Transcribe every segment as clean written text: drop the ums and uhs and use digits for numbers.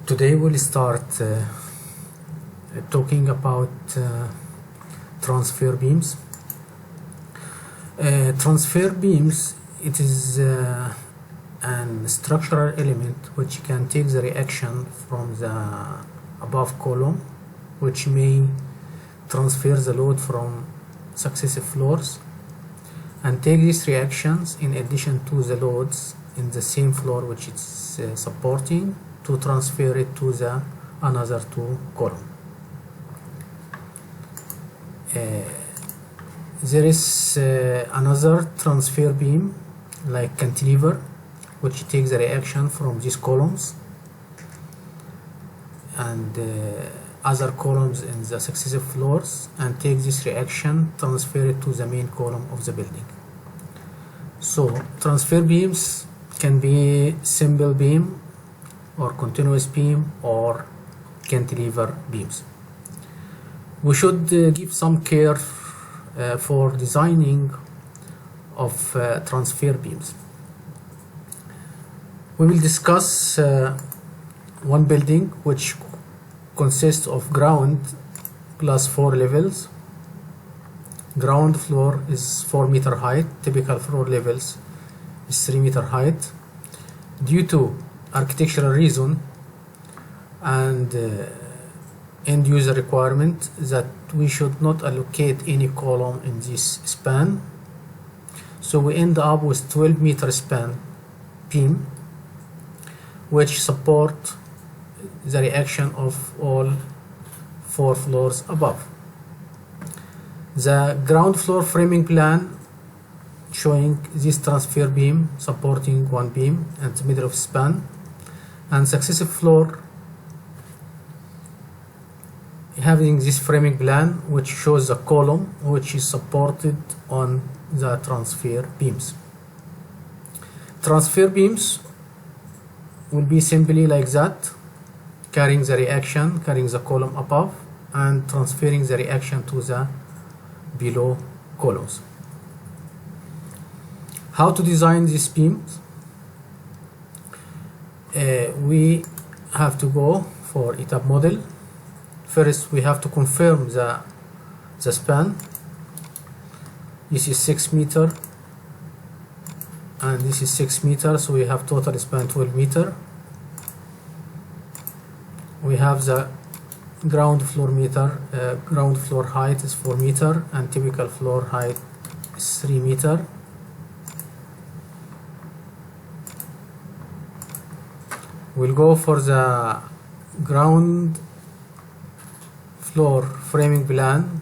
Today we'll start talking about transfer beams. Transfer beams, it is an structural element which can take the reaction from the above column, which may transfer the load from successive floors and take these reactions in addition to the loads in the same floor which it's supporting, to transfer it to the another two column. There is another transfer beam like cantilever, which takes the reaction from these columns and other columns in the successive floors and take this reaction, transfer it to the main column of the building. So transfer beams can be simple beam or continuous beam or cantilever beams. We should give some care for designing of transfer beams. We will discuss one building which consists of ground plus 4 levels. Ground floor is 4 meter height, typical floor levels is 3 meter height. Due to architectural reason and end user requirement that we should not allocate any column in this span, so we end up with 12 meter span beam which support the reaction of all 4 floors above. The ground floor framing plan showing this transfer beam supporting one beam and the middle of span, and successive floor having this framing plan which shows the column which is supported on the transfer beams. Transfer beams will be simply like that, carrying the reaction, carrying the column above and transferring the reaction to the below columns. How to design these beams? We have to go for ETABS model. First we have to confirm the span. This is 6 meter and this is 6 meter, so we have total span 12 meter. We have the ground floor meter, ground floor height is 4 meter and typical floor height is 3 meter. We'll go for the ground floor framing plan.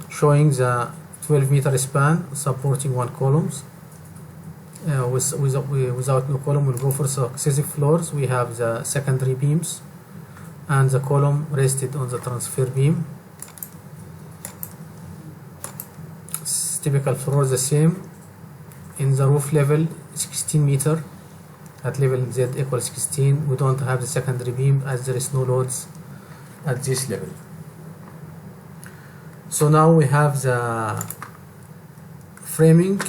Showing the 12 meter span supporting one columns. Without no column, we'll go for successive floors. We have the secondary beams and the column rested on the transfer beam. Typical floor the same. In the roof level 16 meter, at level Z equals 16. We don't have the secondary beam as there is no loads at this level. So now we have the framing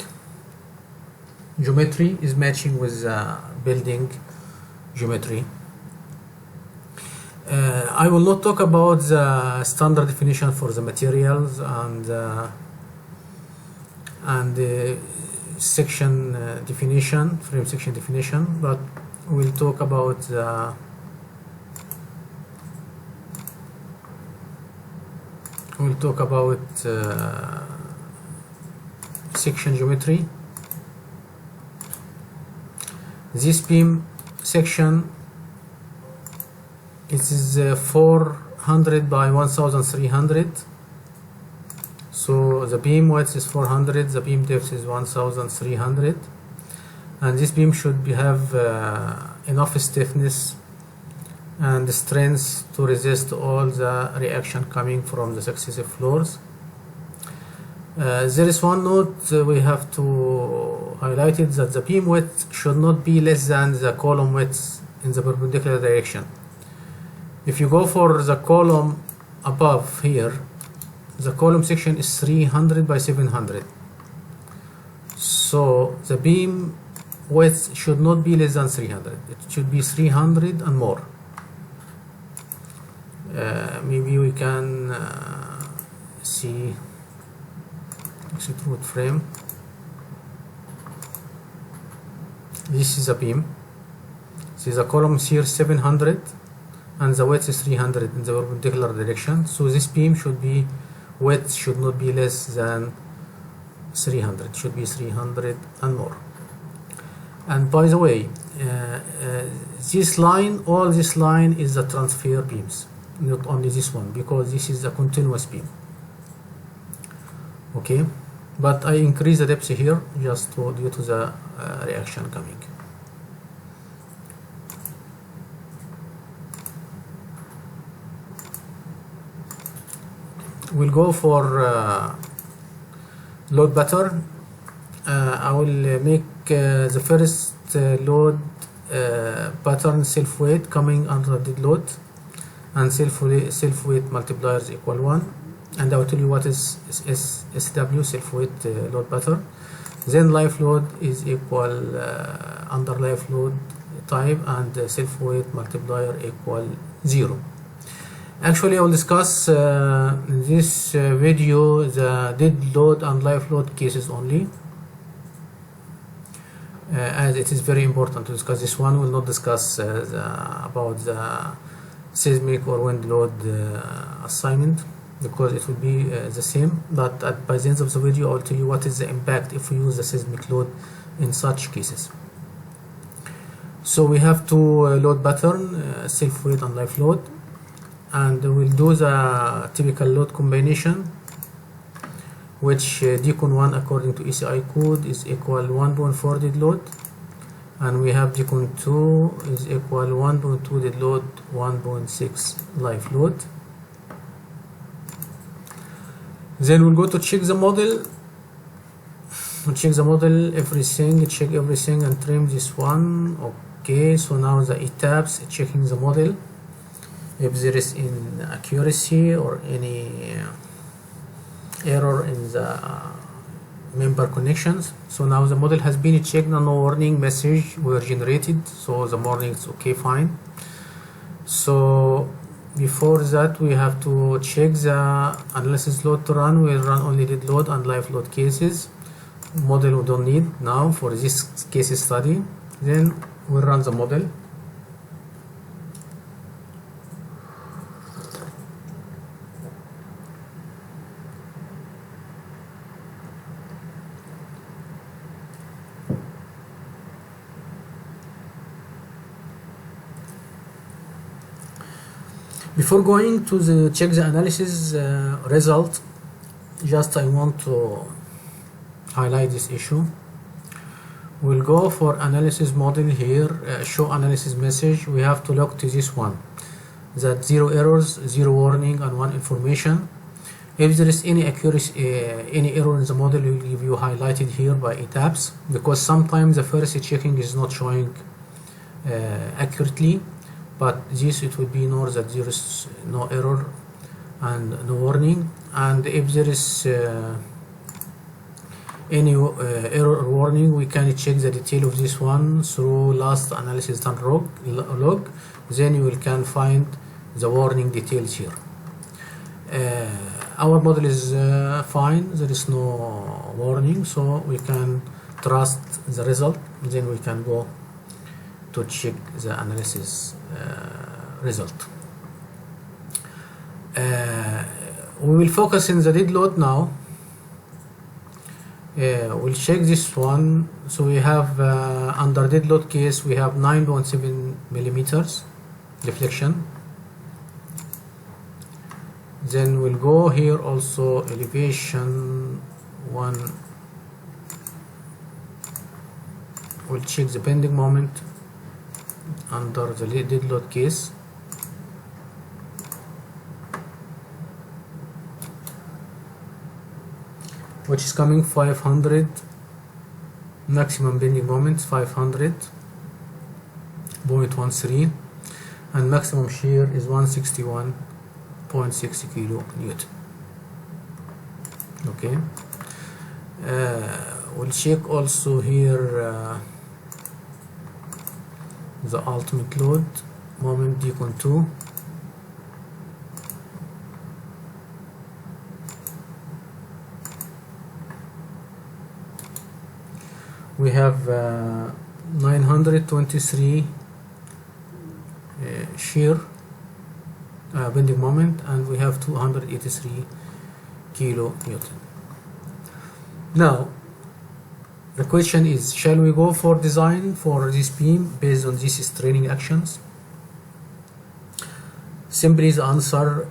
geometry is matching with the building geometry. I will not talk about the standard definition for the materials and section definition, frame section definition, but we'll talk about the section geometry. This beam section, it is 400 by 1300. So the beam width is 400, the beam depth is 1300, and this beam should have enough stiffness and strength to resist all the reaction coming from the successive floors. There is one note we have to highlight it, that the beam width should not be less than the column width in the perpendicular direction. If you go for the column above here, the column section is 300 by 700. So the beam width should not be less than 300. It should be 300 and more. Maybe we can see extrude frame. This is a beam. See the columns here 700 and the width is 300 in the perpendicular direction. So this beam should be width should not be less than 300. Should be 300 and more. And by the way, this line, all this line is the transfer beams, not only this one, because this is a continuous beam. Okay, but I increase the depth here just due to the reaction coming. We'll go for load pattern. I will make the first load pattern self weight coming under dead load, and self weight multipliers equal 1, and I will tell you what is SW, self weight load pattern. Then life load is equal under life load type, and self weight multiplier equal 0. Actually, I will discuss in this video the dead load and life load cases only, as it is very important to discuss this one. We will not discuss about the seismic or wind load assignment, because it will be the same, but by the end of the video I will tell you what is the impact if we use the seismic load in such cases. So we have two load pattern, self weight and life load, and we'll do the typical load combination, which decon 1 according to ACI code is equal 1.4 dead load, and we have decon 2 is equal 1.2 dead load, 1.6 life load. Then we'll go to check the model. We'll check the model, everything, check everything and trim this one. Okay, so now the ETABS checking the model if there is inaccuracy or any error in the member connections. So now the model has been checked and no warning message were generated, so the warning is okay, fine. So before that we have to check the analysis load to run. We'll run only dead load and life load cases. Model we don't need now for this case study. Then we'll run the model. Before going to check the analysis result, just I want to highlight this issue. We'll go for analysis model here, show analysis message. We have to look to this one, that 0 errors, 0 warning, and 1 information. If there is any accuracy, any error in the model, we will give you highlighted here by ETABS, because sometimes the first checking is not showing accurately. But this it will be known that there is no error and no warning, and if there is any error or warning, we can check the detail of this one through last analysis done log. Then you will can find the warning details here. Our model is fine, there is no warning, so we can trust the result. Then we can go to check the analysis result. We will focus in the dead load now. We'll check this one. So we have under dead load case we have 9.7 millimeters deflection. Then we'll go here also elevation 1. We'll check the bending moment under the dead load case. Which is coming 500, maximum bending moment 500.13, and maximum shear is 161.6 kilo Newton. Okay, we'll check also here the ultimate load moment decon 2. We have 923 shear bending moment, and we have 283 kilo Newton. Now the question is, shall we go for design for this beam based on these straining actions? Simply the answer,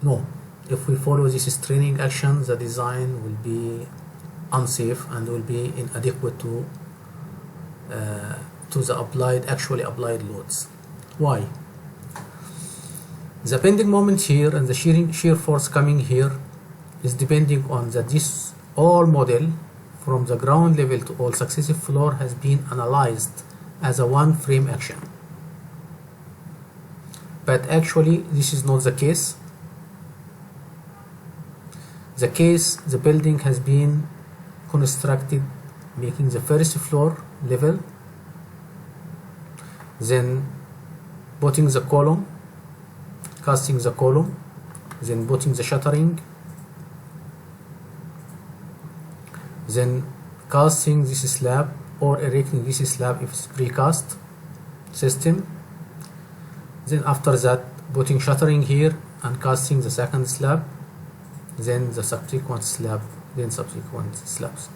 no. If we follow this straining action, the design will be unsafe and will be inadequate to the actually applied loads. Why? The bending moment here and the shear force coming here is depending on that this all model from the ground level to all successive floor has been analyzed as a one frame action. But actually this is not the case. The building has been constructed making the first floor level, then putting the column, casting the column, then putting the shuttering, then casting this slab or erecting this slab if it's precast system, then after that putting shuttering here and casting the second slab, then the subsequent slab, then subsequent slabs.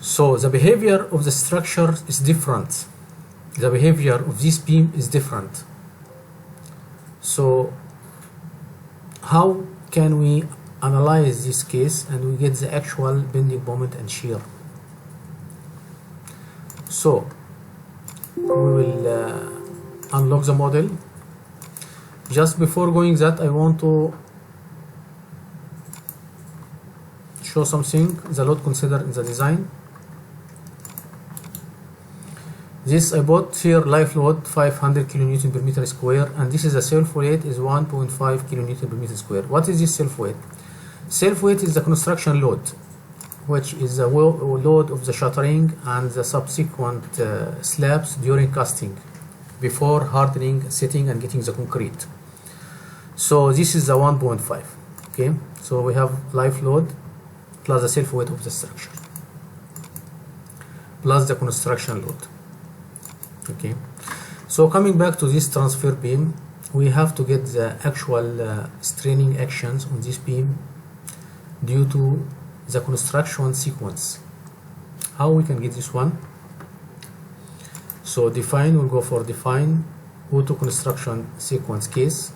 So the behavior of the structure is different. The behavior of this beam is different. So how can we analyze this case and we get the actual bending moment and shear? So we will unlock the model. Just before going that, I want to show something, the load considered in the design. This I bought here live load 500 kilonewton per meter square, and this is a self weight is 1.5 kilonewton per meter square. What is this self weight? Self weight is the construction load, which is the load of the shuttering and the subsequent slabs during casting before hardening, setting and getting the concrete. So this is the 1.5. okay, so we have live load plus the self weight of the structure plus the construction load. Okay, so coming back to this transfer beam, we have to get the actual straining actions on this beam due to the construction sequence. How we can get this one? So define, we'll go for define auto construction sequence case.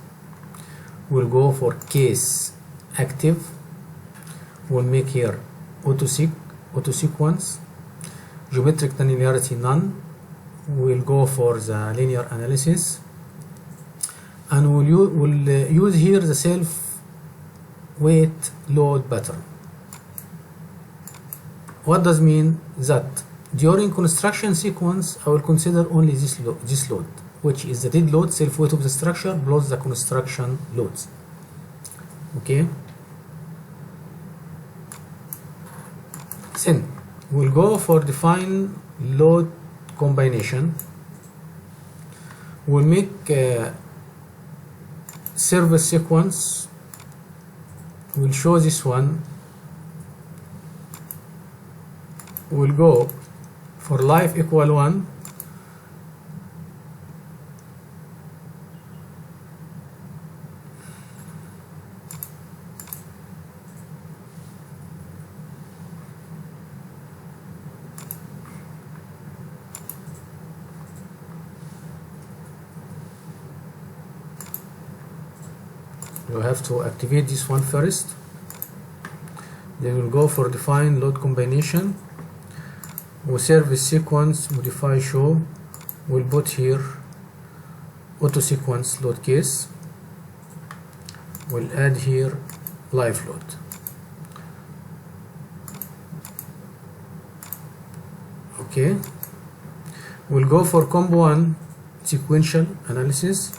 We'll go for case active. We'll make here auto sequence, geometric nonlinearity none. We'll go for the linear analysis, and we'll use here the self weight load pattern. What does mean? That during construction sequence I will consider only this load, which is the dead load, self weight of the structure plus the construction loads. Okay, then we'll go for define load combination. We'll make a service sequence. We'll show this one. We'll go for life equal 1, you have to activate this one first, then we'll go for define load combination. We'll service sequence modify show. We'll put here auto sequence load case. We'll add here live load. Okay, we'll go for combo 1 sequential analysis.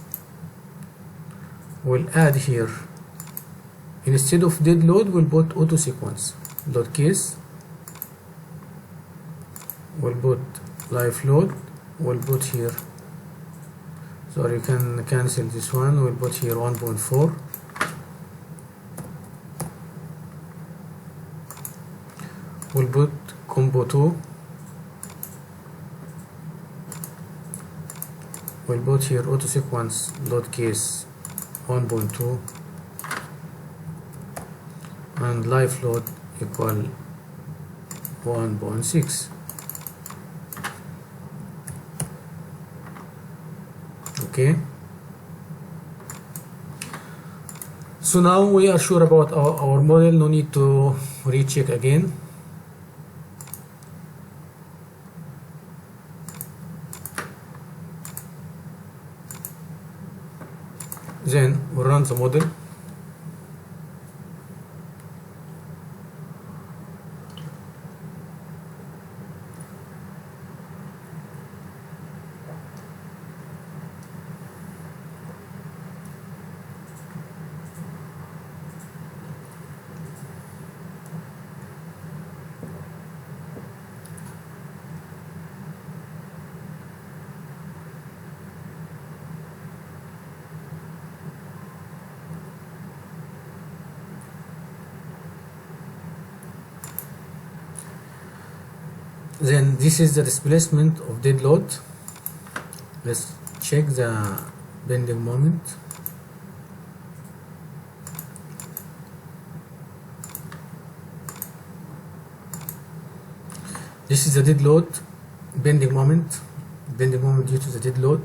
We'll add here, instead of dead load, we'll put auto sequence load case we'll put live load, we'll put here, sorry, you can cancel this one, we'll put here 1.4, we'll put combo 2, we'll put here auto sequence load case 1.2 and live load equal 1.6. Okay, so now we are sure about our model, no need to recheck again. Then we run the model. Then this is the displacement of dead load. Let's check the bending moment. This is the dead load bending moment due to the dead load,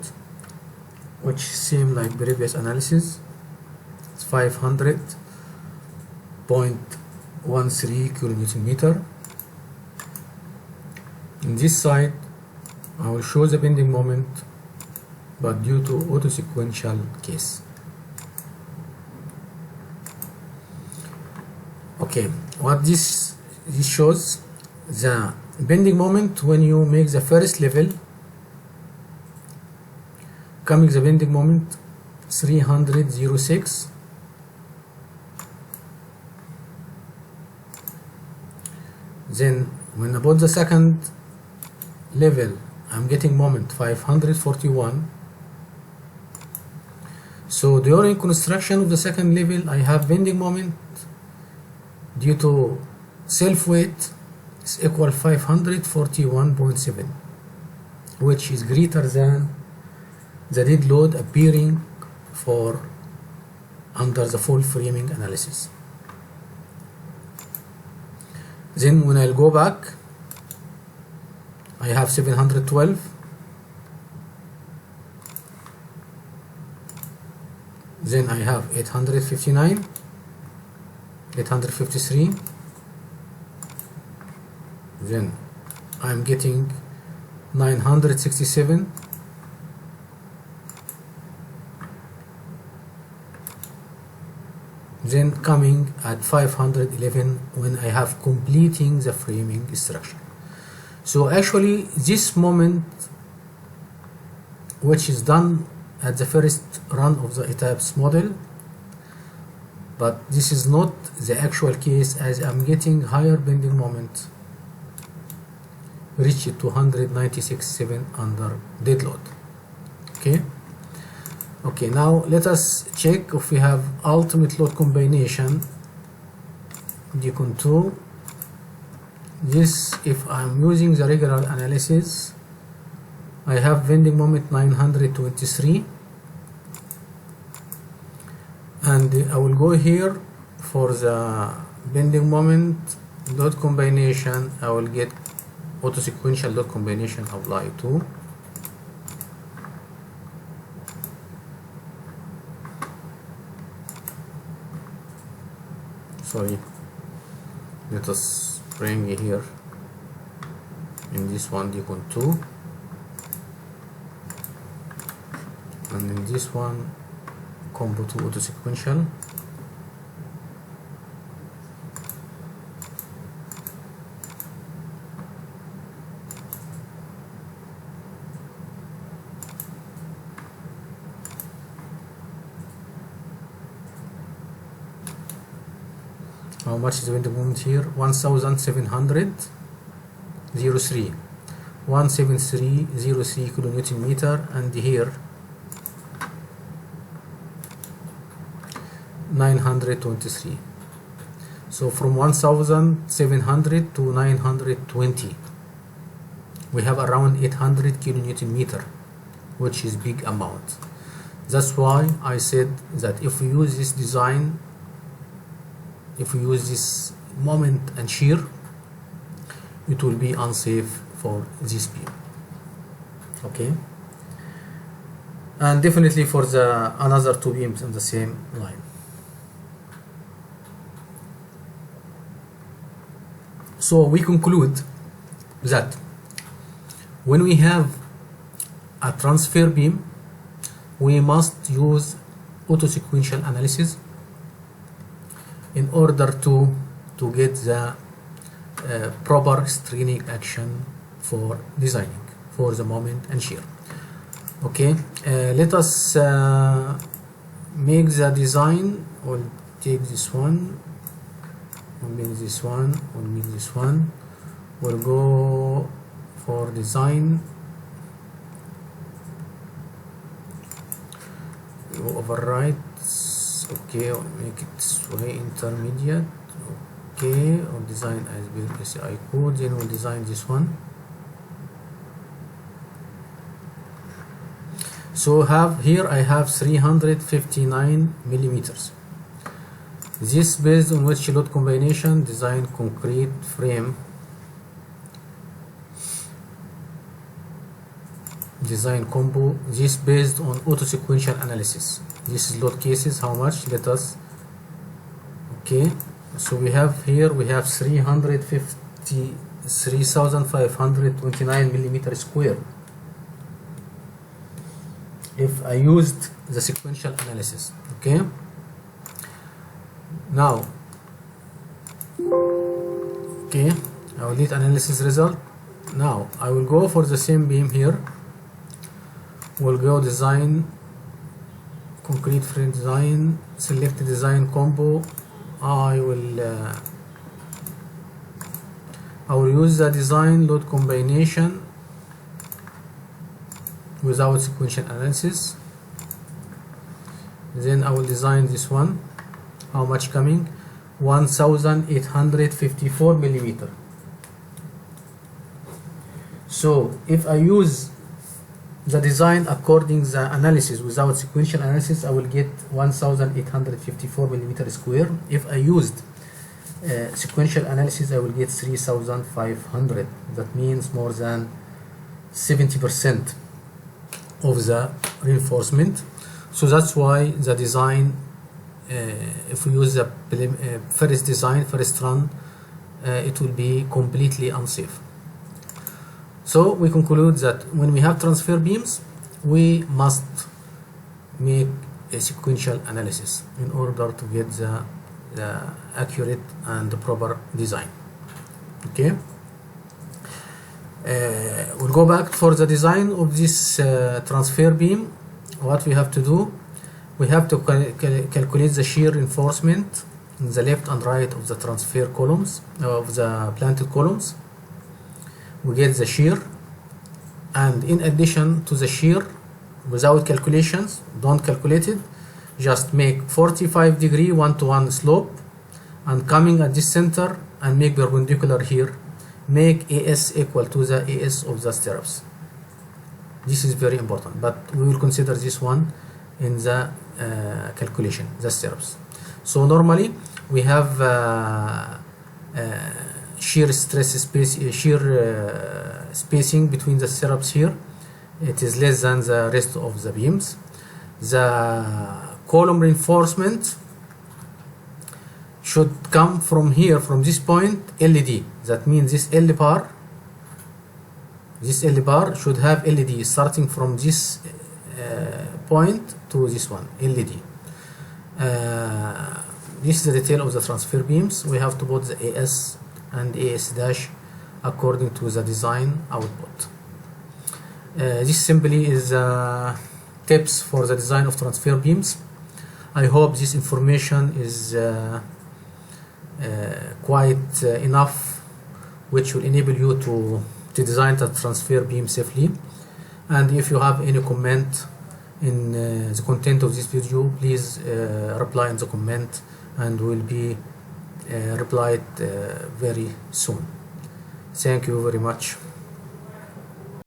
which same like previous analysis. It's 500.13 kilonewton meter. In this side, I will show the bending moment, but due to auto sequential case. Okay, what this shows, the bending moment when you make the first level, coming the bending moment 306. Then when about the second level, I'm getting moment 541. So during construction of the second level, I have bending moment due to self weight is equal 541.7, which is greater than the dead load appearing for under the full framing analysis. Then when I'll go back, I have 712. Then I have 859, 853. Then I'm getting 967. Then coming at 511 when I have completing the framing structure. So actually this moment, which is done at the first run of the ETABS model, but this is not the actual case, as I'm getting higher bending moment, reach 296.7 under dead load. Okay, now let us check if we have ultimate load combination, Decon 2. This, if I'm using the regular analysis, I have bending moment 923, and I will go here for the bending moment load combination. I will get auto sequential load combination apply to. Sorry, let us bring here in this one Decon 2, and in this one combo 2 auto sequential. How much is the bending moment here? 1703. 17303 kilonewton meter, and here 923. So from 1700 to 920 we have around 800 kilonewton meter, which is big amount. That's why I said that if we use this design, if we use this moment and shear, it will be unsafe for this beam. Okay, and definitely for the another two beams in the same line. So we conclude that when we have a transfer beam, we must use auto-sequential analysis in order to get the proper straining action for designing for the moment and shear. Okay, let us make the design. We'll take this one, we'll make this one, we'll make this one. We'll go for design, override. Okay, I'll make it this way, intermediate. Okay, or design as Beam-ACI code, then we'll design this one. So here I have 359 millimeters. This based on which load combination, design concrete frame, design combo. This based on auto-sequential analysis. This is load cases, how much, let us, okay, so we have here, we have 353,529 millimeter square if I used the sequential analysis. Okay, now, okay, I will need analysis result. Now I will go for the same beam here. We'll go design, concrete frame design, select design combo. I will use the design load combination without sequential analysis. Then I will design this one. How much coming? 1854 millimeter. So if I use the design according the analysis without sequential analysis, I will get 1854 millimeter square. If I used sequential analysis, I will get 3500. That means more than 70% of the reinforcement. So that's why the design, if we use the first design, first run, it will be completely unsafe. So we conclude that when we have transfer beams, we must make a sequential analysis in order to get the accurate and the proper design. Okay, we'll go back for the design of this transfer beam. What we have to do, we have to calculate the shear reinforcement in the left and right of the transfer columns, of the planted columns. We get the shear, and in addition to the shear, without calculations, don't calculate it, just make 45-degree one-to-one slope, and coming at this center and make perpendicular here, make AS equal to the AS of the stirrups. This is very important, but we will consider this one in the calculation, the stirrups. So normally we have shear stress space, spacing between the stirrups here. It is less than the rest of the beams. The column reinforcement should come from here, from this point, LED. That means this L bar should have LED starting from this point to this one, LED. This is the detail of the transfer beams. We have to put the AS and AS dash according to the design output. This simply is tips for the design of transfer beams. I hope this information is quite enough, which will enable you to to design the transfer beam safely. And if you have any comment in the content of this video, please reply in the comment, and will be replied very soon. Thank you very much.